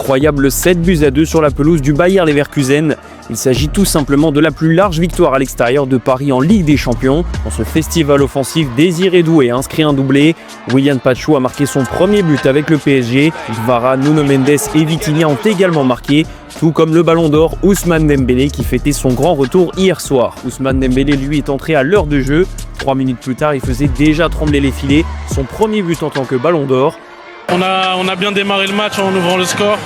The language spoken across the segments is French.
incroyable 7-2 sur la pelouse du Bayer Leverkusen. Il s'agit tout simplement de la plus large victoire à l'extérieur de Paris en Ligue des Champions. Dans ce festival offensif, Désiré Doué a inscrit un doublé. Willian Pacho a marqué son premier but avec le PSG. Kvara, Nuno Mendes et Vitinha ont également marqué, tout comme le ballon d'or Ousmane Dembélé qui fêtait son grand retour hier soir. Ousmane Dembélé lui est entré à l'heure de jeu. 3 minutes plus tard, il faisait déjà trembler les filets. Son premier but en tant que ballon d'or. On a bien démarré le match en ouvrant le score.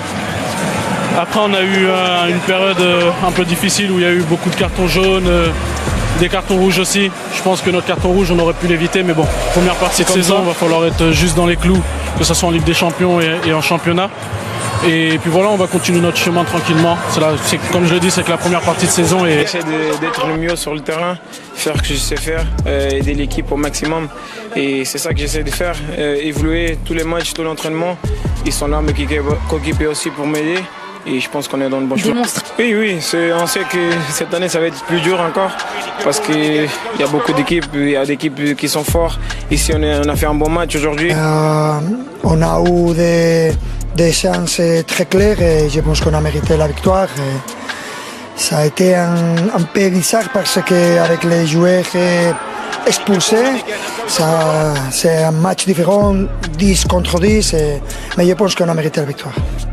Après, on a eu une période un peu difficile où il y a eu beaucoup de cartons jaunes, des cartons rouges aussi. Je pense que notre carton rouge, on aurait pu l'éviter, mais bon, première partie de saison, il va falloir être juste dans les clous, que ce soit en Ligue des Champions et en championnat. Et puis voilà, on va continuer notre chemin tranquillement. Comme je le dis, c'est que la première partie de saison. J'essaie d'être le mieux sur le terrain, faire ce que je sais faire, aider l'équipe au maximum. Et c'est ça que j'essaie de faire, évoluer tous les matchs, tout l'entraînement. Ils sont là, mes coéquipiers aussi pour m'aider. Et je pense qu'on est dans le bon chemin. Oui, on sait que cette année, ça va être plus dur encore. Parce qu'il y a beaucoup d'équipes, il y a des équipes qui sont fortes. Ici, on a fait un bon match aujourd'hui. On a eu des chances très claires et je pense qu'on a mérité la victoire. Ça a été un peu bizarre parce qu'avec les joueurs expulsés, c'est un match différent, 10 contre 10, mais je pense qu'on a mérité la victoire.